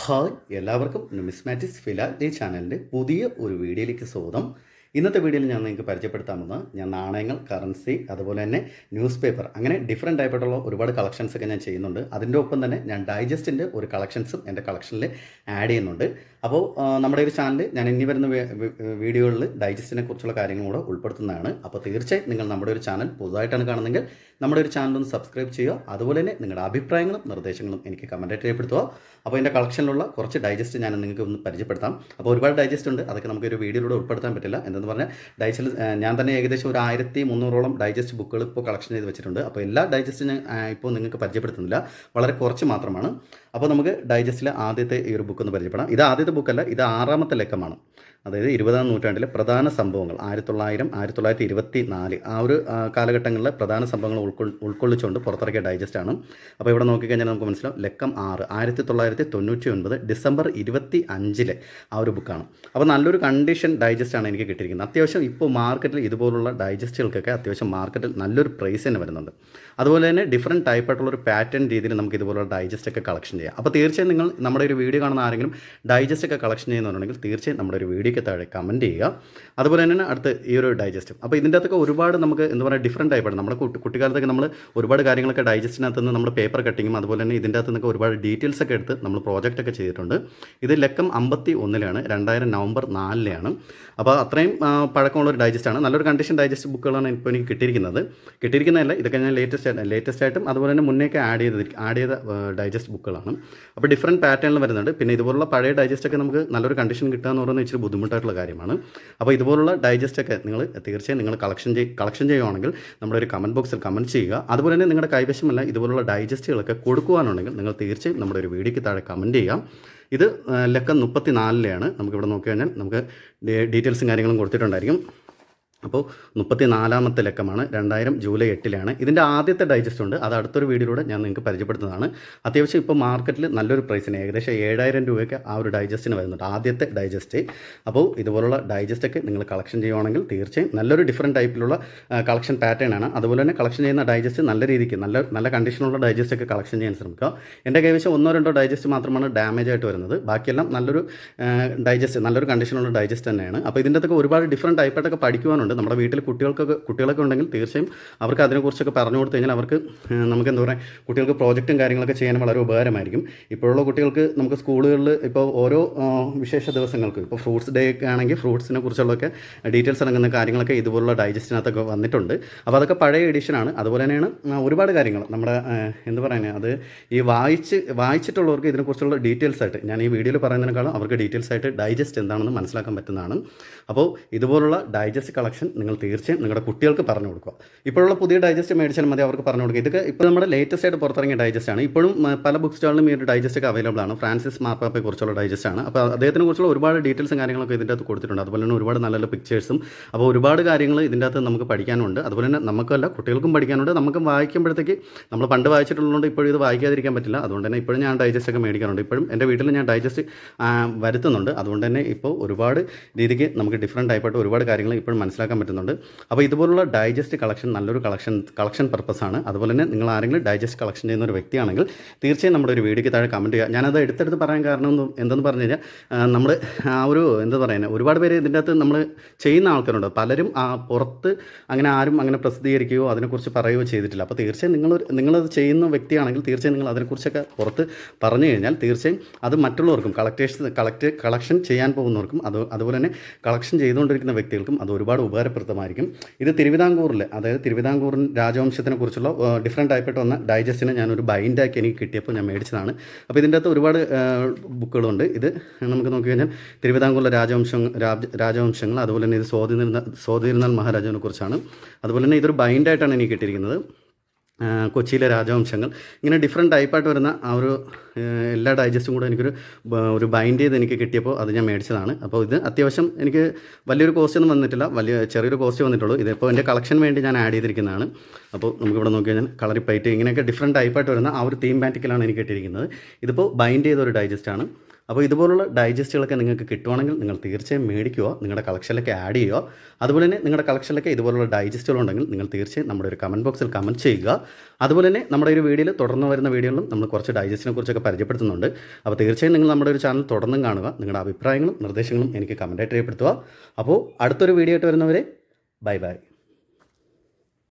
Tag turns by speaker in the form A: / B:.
A: Hi എല്ലാവർക്കും numismatics ഫിലാലജി ചാനലിൻ്റെ പുതിയ ഒരു വീഡിയോയിലേക്ക് സ്വാഗതം. ഇന്നത്തെ വീഡിയോയിൽ ഞാൻ നിങ്ങൾക്ക് പരിചയപ്പെടുത്താമെന്ന് ഞാൻ നാണയങ്ങൾ, കറൻസി, അതുപോലെ തന്നെ ന്യൂസ് പേപ്പർ, അങ്ങനെ ഡിഫറെൻ്റ് ആയിട്ടുള്ള ഒരുപാട് കളക്ഷൻസ് ഒക്കെ ഞാൻ ചെയ്യുന്നുണ്ട്. അതിൻ്റെ ഒപ്പം തന്നെ ഞാൻ ഡൈജസ്റ്റിൻ്റെ ഒരു കളക്ഷൻസും എൻ്റെ കളക്ഷനിൽ ആഡ് ചെയ്യുന്നുണ്ട്. അപ്പോൾ നമ്മുടെ ഒരു ചാനൽ ഞാൻ ഇനി വരുന്ന വീഡിയോകളിൽ ഡൈജസ്റ്റിനെ കുറിച്ചുള്ള കാര്യങ്ങളും കൂടെ ഉൾപ്പെടുത്തുന്നതാണ്. അപ്പോൾ തീർച്ചയായും നിങ്ങൾ നമ്മുടെ ഒരു ചാനൽ പുതുതായിട്ടാണ് കാണുന്നതെങ്കിൽ നമ്മുടെ ഒരു ചാനൽ ഒന്ന് സബ്സ്ക്രൈബ് ചെയ്യുക. അതുപോലെ തന്നെ നിങ്ങളുടെ അഭിപ്രായങ്ങളും നിർദ്ദേശങ്ങളും എനിക്ക് കമൻറ്റായിട്ട് രേഖപ്പെടുത്തുക. അപ്പോൾ എൻ്റെ കളക്ഷനിലുള്ള കുറച്ച് ഡൈജസ്റ്റ് ഞാൻ നിങ്ങൾക്ക് ഒന്ന് പരിചയപ്പെടുത്താം. അപ്പോൾ ഒരുപാട് ഡൈജസ്റ്റ് ഉണ്ട്, അതൊക്കെ നമുക്ക് ഒരു വീഡിയോയിലൂടെ ഉൾപ്പെടുത്താൻ പറ്റില്ല. എന്തെന്ന് പറഞ്ഞാൽ ഡൈജസ്റ്റ് ഞാൻ തന്നെ ഏകദേശം ഒരു 1300ഓളം ഡൈജസ്റ്റ് ബുക്കുകൾ ഇപ്പോൾ കളക്ഷൻ ചെയ്ത് വെച്ചിട്ടുണ്ട്. അപ്പോൾ എല്ലാ ഡൈജസ്റ്റും ഞാൻ ഇപ്പോൾ നിങ്ങൾക്ക് പരിചയപ്പെടുത്തുന്നില്ല, വളരെ കുറച്ച് മാത്രമാണ്. അപ്പോൾ നമുക്ക് ഡൈജസ്റ്റിലെ ആദ്യത്തെ ഈ ഒരു ബുക്ക് ഒന്ന് പരിചയപ്പെടാം. ഇത് ആദ്യത്തെ ബുക്കല്ല, ഇത് 6ാമത്തെ ലക്കമാണ്. അതായത് 20ാം നൂറ്റാണ്ടിലെ പ്രധാന സംഭവങ്ങൾ 1900, 1924 ആ ഒരു കാലഘട്ടങ്ങളിലെ പ്രധാന സംഭവങ്ങൾ ഉൾക്കൊള്ളിച്ചുകൊണ്ട് പുറത്തിറക്കിയ ഡൈജസ്റ്റാണ്. അപ്പോൾ ഇവിടെ നോക്കിക്കഴിഞ്ഞാൽ നമുക്ക് മനസ്സിലാവും, ലക്കം 6 1999 ഡിസംബർ 25 ആ ഒരു ബുക്കാണ്. അപ്പോൾ നല്ലൊരു കണ്ടീഷൻ ഡൈജസ്റ്റാണ് എനിക്ക് കിട്ടിയിരിക്കുന്നത്. അത്യാവശ്യം ഇപ്പോൾ മാർക്കറ്റിൽ ഇതുപോലുള്ള ഡൈജസ്റ്റുകൾക്കൊക്കെ അത്യാവശ്യം മാർക്കറ്റിൽ നല്ലൊരു പ്രൈസ് തന്നെ വരുന്നുണ്ട്. അതുപോലെ തന്നെ ഡിഫറെൻറ്റ് ടൈപ്പായിട്ടുള്ളൊരു പാറ്റേൺ രീതിയിൽ നമുക്ക് ഇതുപോലുള്ള ഡൈജസ്റ്റൊക്കെ കളക്ഷൻ ചെയ്യാം. അപ്പോൾ തീർച്ചയായും നിങ്ങൾ നമ്മുടെ ഒരു വീഡിയോ കാണുന്ന ആരെങ്കിലും ഡൈജസ്റ്റൊക്കെ കളക്ഷൻ ചെയ്യുന്നുണ്ടെങ്കിൽ തീർച്ചയായും നമ്മുടെ ഒരു വീഡിയോയ്ക്ക് താഴെ കമൻറ്റ് ചെയ്യുക. അതുപോലെ തന്നെ അടുത്ത് ഈ ഒരു ഡൈജസ്റ്റ്, അപ്പോൾ ഇതിൻ്റെ അകത്തൊക്കെ ഒരുപാട് നമുക്ക് എന്താ പറയുക ഡിഫറെൻറ്റ് ടൈപ്പാണ്. നമ്മുടെ കുട്ടിക്കാലത്തൊക്കെ നമ്മൾ ഒരുപാട് കാര്യങ്ങളൊക്കെ ഡൈജസ്റ്റിനകത്ത് നിന്ന് നമ്മൾ പേപ്പർ കട്ടിങ്ങും അതുപോലെ തന്നെ ഇതിൻ്റെ അകത്ത് നിന്നൊക്കെ ഒരുപാട് ഡീറ്റെയിൽസ് ഒക്കെ എടുത്ത് നമ്മൾ പ്രോജക്റ്റൊക്കെ ചെയ്തിട്ടുണ്ട്. ഇത് ലക്കം 51 2000 നവംബർ 4 അപ്പോൾ അത്രയും പഴക്കമുള്ള ഒരു ഡൈജസ്റ്റാണ്. നല്ലൊരു കണ്ടീഷൻ ഡൈജസ്റ്റ് ബുക്കുകളാണ് ഇപ്പോൾ എനിക്ക് കിട്ടിയിരിക്കുന്നതല്ല, ഇതൊക്കെ ഞാൻ ലേറ്റസ്റ്റ് ആയിട്ടും അതുപോലെ തന്നെ മുന്നേയൊക്കെ ആഡ് ചെയ്ത ഡൈജസ്റ്റ് ബുക്കുകളാണ്. അപ്പോൾ ഡിഫറെൻറ്റ് പാറ്റേണിൽ വരുന്നുണ്ട്. പിന്നെ ഇതുപോലുള്ള പഴയ ഡൈജസ്റ്റൊക്കെ നമുക്ക് നല്ലൊരു കണ്ടീഷൻ കിട്ടുക എന്ന് പറയുന്നത് ഇച്ചിരി ബുദ്ധിമുട്ടായിട്ടുള്ള കാര്യമാണ്. അപ്പോൾ ഇതുപോലുള്ള ഡൈജസ്റ്റൊക്കെ നിങ്ങൾ തീർച്ചയായും നിങ്ങൾ കളക്ഷൻ ചെയ്യുകയാണെങ്കിൽ നമ്മുടെ ഒരു കമൻറ്റ് ബോക്സിൽ കമൻറ്റ് ചെയ്യുക. അതുപോലെ തന്നെ നിങ്ങളുടെ കൈവശമല്ല ഇതുപോലുള്ള ഡൈജസ്റ്റുകളൊക്കെ കൊടുക്കുവാനുണ്ടെങ്കിൽ നിങ്ങൾ തീർച്ചയായും നമ്മുടെ ഒരു വീഡിയോയ്ക്ക് താഴെ കമൻറ്റ് ചെയ്യാം. ഇത് ലക്കം 34 നമുക്കിവിടെ നോക്കിക്കഴിഞ്ഞാൽ നമുക്ക് ഡീറ്റെയിൽസും കാര്യങ്ങളും കൊടുത്തിട്ടുണ്ടായിരിക്കും. അപ്പോൾ 34ാമത്തെ ലക്കമാണ്, 2000 ജൂലൈ 8 ഇതിൻ്റെ ആദ്യത്തെ ഡൈജസ്റ്റ് ഉണ്ട്, അത് അടുത്തൊരു വീഡിയോയിലൂടെ ഞാൻ നിങ്ങൾക്ക് പരിചയപ്പെടുത്തുന്നതാണ്. അത്യാവശ്യം ഇപ്പോൾ മാർക്കറ്റിൽ നല്ലൊരു പ്രൈസിന് ഏകദേശം 7000 രൂപയ്ക്ക് ആ ഒരു ഡൈജസ്റ്റിന് വരുന്നുണ്ട്, ആദ്യത്തെ ഡൈജസ്റ്റ്. അപ്പോൾ ഇതുപോലുള്ള ഡൈജസ്റ്റൊക്കെ നിങ്ങൾ കളക്ഷൻ ചെയ്യുകയാണെങ്കിൽ തീർച്ചയായും നല്ലൊരു ഡിഫറെൻറ്റ് ടൈപ്പിലുള്ള കളക്ഷൻ പാറ്റേൺ ആണ്. അതുപോലെ തന്നെ കളക്ഷൻ ചെയ്യുന്ന ഡൈജസ്റ്റ് നല്ല രീതിക്ക് നല്ല കണ്ടീഷനുള്ള ഡൈജസ്റ്റൊക്കെ കളക്ഷൻ ചെയ്യാൻ ശ്രമിക്കുക. എൻ്റെ കൈവശം 1-2 ഡൈജസ്റ്റ് മാത്രമാണ് ഡാമേജ് ആയിട്ട് വരുന്നത്, ബാക്കിയെല്ലാം നല്ലൊരു ഡൈജസ്റ്റ്, നല്ലൊരു കണ്ടീഷനുള്ള ഡൈജസ്റ്റ് തന്നെയാണ്. അപ്പോൾ ഇതിൻ്റെ അകത്തൊക്കെ ഒരുപാട് ഡിഫറെൻറ്റ് ടൈപ്പായിട്ടൊക്കെ പഠിക്കുവാനുണ്ട്. നമ്മുടെ വീട്ടിൽ കുട്ടികളൊക്കെ ഉണ്ടെങ്കിൽ തീർച്ചയായും അവർക്ക് അതിനെക്കുറിച്ചൊക്കെ പറഞ്ഞു കൊടുത്തു കഴിഞ്ഞാൽ അവർക്ക് നമുക്ക് എന്താ പറയുക കുട്ടികൾക്ക് പ്രോജക്റ്റും കാര്യങ്ങളൊക്കെ ചെയ്യാൻ വളരെ ഉപകാരമായിരിക്കും. ഇപ്പോഴുള്ള കുട്ടികൾക്ക് നമുക്ക് സ്കൂളുകളിൽ ഇപ്പോൾ ഓരോ വിശേഷ ദിവസങ്ങൾക്ക് ഇപ്പോൾ ഫ്രൂട്ട്സ് ഡേ ഒക്കെ ആണെങ്കിൽ ഫ്രൂട്ട്സിനെ കുറിച്ചുള്ളൊക്കെ ഡീറ്റെയിൽസ് അടങ്ങുന്ന കാര്യങ്ങളൊക്കെ ഇതുപോലുള്ള ഡൈജസ്റ്റിനകത്തൊക്കെ വന്നിട്ടുണ്ട്. അപ്പോൾ അതൊക്കെ പഴയ എഡിഷനാണ്. അതുപോലെ തന്നെയാണ് ഒരുപാട് കാര്യങ്ങൾ നമ്മുടെ എന്താ പറയുക അത് ഈ വായിച്ചിട്ടുള്ളവർക്ക് ഇതിനെക്കുറിച്ചുള്ള ഡീറ്റെയിൽസ് ആയിട്ട് ഞാൻ ഈ വീഡിയോയിൽ പറയുന്നതിനേക്കാളും അവർക്ക് ഡീറ്റെയിൽസ് ആയിട്ട് ഡൈജസ്റ്റ് എന്താണെന്ന് മനസ്സിലാക്കാൻ പറ്റുന്നതാണ്. അപ്പോൾ ഇതുപോലുള്ള ഡൈജസ്റ്റ് കളക്ഷൻ നിങ്ങൾ തീർച്ചയായും നിങ്ങളുടെ കുട്ടികൾക്ക് പറഞ്ഞു കൊടുക്കുക. ഇപ്പോഴുള്ള പുതിയ ഡൈജസ്റ്റ് മേടിച്ചാൽ മതി, അവർക്ക് പറഞ്ഞു കൊടുക്കുക. ഇതൊക്കെ ഇപ്പോൾ നമ്മുടെ ലേറ്റസ്റ്റ് ആയിട്ട് പുറത്തിറങ്ങിയ ഡൈജസ്റ്റാണ്. ഇപ്പോഴും പല ബുക്ക് സ്റ്റാളിലും ഈ ഒരു ഡൈജസ്റ്റ് ഒക്കെ അവൈലബിൾ ആണ്. ഫ്രാൻസിസ് മാർപ്പാപ്പയെ കുറിച്ചുള്ള ഡൈജസ്റ്റാണ്. അപ്പോൾ അദ്ദേഹത്തിനെ കുറിച്ചുള്ള ഒരുപാട് ഡീറ്റെയിൽസും കാര്യങ്ങളൊക്കെ ഇതിൻ്റെ അകത്ത് കൊടുത്തിട്ടുണ്ട്. അതുപോലെ തന്നെ ഒരുപാട് നല്ല പിക്ചേഴ്സും. അപ്പോൾ ഒരുപാട് കാര്യങ്ങൾ ഇതിൻ്റെ അകത്ത് നമുക്ക് പഠിക്കാനുണ്ട്. അതുപോലെ തന്നെ നമുക്കല്ല കുട്ടികൾക്കും പഠിക്കാനുണ്ട്. നമുക്ക് വായിക്കുമ്പോഴത്തേക്ക് നമ്മൾ പണ്ട് വായിച്ചിട്ടുള്ളതുകൊണ്ട് ഇപ്പോഴും ഇത് വായിക്കാതിരിക്കാൻ പറ്റില്ല. അതുകൊണ്ട് തന്നെ ഇപ്പോഴും ഞാൻ ഡൈജസ്റ്റ് ഒക്കെ മേടിക്കാറുണ്ട്. ഇപ്പോഴും എൻ്റെ വീട്ടിൽ ഞാൻ ഡൈജസ്റ്റ് വരുത്തുന്നുണ്ട്. അതുകൊണ്ട് തന്നെ ഇപ്പോൾ ഒരുപാട് രീതിക്ക് നമുക്ക് ഡിഫറെൻറ്റ് ടൈപ്പായിട്ട് ഒരുപാട് കാര്യങ്ങൾ ഇപ്പോഴും മനസ്സിലാക്കാൻ പറ്റുന്നുണ്ട്. അപ്പോൾ ഇതുപോലുള്ള ഡൈജസ്റ്റ് കളക്ഷൻ നല്ലൊരു കളക്ഷൻ പർപ്പസാണ്. അതുപോലെ തന്നെ നിങ്ങൾ ആരെങ്കിലും ഡൈജസ്റ്റ് കളക്ഷൻ ചെയ്യുന്ന ഒരു വ്യക്തിയാണെങ്കിൽ തീർച്ചയായും നമ്മുടെ ഒരു വീഡിയോയ്ക്ക് താഴെ കമൻറ്റ് ചെയ്യുക. ഞാനത് എടുത്തെടുത്ത് പറയാൻ കാരണം എന്തെന്ന് പറഞ്ഞു കഴിഞ്ഞാൽ നമ്മൾ ആ ഒരു എന്താ പറയുന്നത് ഒരുപാട് പേര് ഇതിൻ്റെ അകത്ത് നമ്മൾ ചെയ്യുന്ന ആൾക്കാരുണ്ട്. പലരും പുറത്ത് ആരും അങ്ങനെ പ്രസിദ്ധീകരിക്കുകയോ അതിനെക്കുറിച്ച് പറയുകയോ ചെയ്തിട്ടില്ല. അപ്പോൾ തീർച്ചയായും നിങ്ങളത് ചെയ്യുന്ന വ്യക്തിയാണെങ്കിൽ തീർച്ചയായും നിങ്ങൾ അതിനെക്കുറിച്ചൊക്കെ പുറത്ത് പറഞ്ഞു കഴിഞ്ഞാൽ തീർച്ചയായും അത് മറ്റുള്ളവർക്കും കളക്ഷൻ ചെയ്യാൻ പോകുന്നവർക്കും അതുപോലെ തന്നെ കളക്ഷൻ ചെയ്തുകൊണ്ടിരിക്കുന്ന വ്യക്തികൾക്കും അത് ഒരുപാട് ഉപകാരപ്രദമായിരിക്കും. ഇത് തിരുവിതാംകൂറിൽ, അതായത് തിരുവിതാംകൂറിൻ രാജവംശത്തിനെ കുറിച്ചുള്ള ഡിഫറെൻറ്റ് ടൈപ്പായിട്ട് വന്ന ഡൈജസ്റ്റിനെ ഞാനൊരു ബൈൻഡാക്കി എനിക്ക് കിട്ടിയപ്പോൾ ഞാൻ മേടിച്ചതാണ്. അപ്പോൾ ഇതിൻ്റെ അകത്ത് ഒരുപാട് ബുക്കുകളുണ്ട്. ഇത് നമുക്ക് നോക്കിക്കഴിഞ്ഞാൽ തിരുവിതാംകൂറിലെ രാജവംശങ്ങൾ, അതുപോലെ തന്നെ ഇത് സ്വാതിരുന്നാൾ മഹാരാജാവിനെ കുറിച്ചാണ്. അതുപോലെ തന്നെ ഇതൊരു ബൈൻഡായിട്ടാണ് എനിക്ക് കിട്ടിയിരിക്കുന്നത്. കൊച്ചിയിലെ രാജവംശങ്ങൾ, ഇങ്ങനെ ഡിഫറെൻറ്റ് ടൈപ്പായിട്ട് വരുന്ന ആ ഒരു എല്ലാ ഡൈജസ്റ്റും കൂടെ ഒരു ബൈൻഡ് ചെയ്ത് എനിക്ക് കിട്ടിയപ്പോൾ അത് ഞാൻ മേടിച്ചതാണ്. അപ്പോൾ ഇത് അത്യാവശ്യം എനിക്ക് വലിയൊരു കോസ്റ്റ് ഒന്നും വന്നിട്ടില്ല, ചെറിയൊരു കോസ്റ്റ് വന്നിട്ടുള്ളൂ. ഇതിപ്പോൾ എൻ്റെ കളക്ഷൻ വേണ്ടി ഞാൻ ആഡ് ചെയ്തിരിക്കുന്നതാണ്. അപ്പോൾ നമുക്കിവിടെ നോക്കി കഴിഞ്ഞാൽ കളറി പ്ലേറ്റ് ഇങ്ങനെയൊക്കെ ഡിഫറെൻറ്റ് ടൈപ്പായിട്ട് വരുന്ന ആ ഒരു തീം മാറ്റിക്കലാണ് എനിക്ക് കിട്ടിയിരിക്കുന്നത്. ഇതിപ്പോൾ ബൈൻഡ് ചെയ്ത ഒരു ഡൈജസ്റ്റാണ്. അപ്പോൾ ഇതുപോലുള്ള ഡൈജസ്റ്റുകളൊക്കെ നിങ്ങൾക്ക് കിട്ടുവാണെങ്കിൽ നിങ്ങൾ തീർച്ചയായും മേടിക്കുക, നിങ്ങളുടെ കളക്ഷനിലേക്ക് ആഡ് ചെയ്യുക. അതുപോലെ തന്നെ നിങ്ങളുടെ കളക്ഷനിലൊക്കെ ഇതുപോലുള്ള ഡൈജസ്റ്റുകളുണ്ടെങ്കിൽ നിങ്ങൾ തീർച്ചയായും നമ്മുടെ ഒരു കമൻറ്റ് ബോക്സിൽ കമൻറ്റ് ചെയ്യുക. അതുപോലെ തന്നെ നമ്മുടെ ഒരു വീഡിയോയിൽ തുടർന്ന് വരുന്ന വീഡിയോയിലും നമ്മൾ കുറച്ച് ഡൈജസ്റ്റിനെ കുറിച്ചൊക്കെ പരിചയപ്പെടുത്തുന്നുണ്ട്. അപ്പോൾ തീർച്ചയായും നിങ്ങൾ നമ്മുടെ ഒരു ചാനൽ തുടർന്നും കാണുക. നിങ്ങളുടെ അഭിപ്രായങ്ങളും നിർദ്ദേശങ്ങളും എനിക്ക് കമൻറ്റായിട്ട് രേഖപ്പെടുത്തുക. അപ്പോൾ അടുത്തൊരു വീഡിയോ ആയിട്ട് വരുന്നവരെ ബൈ ബൈ.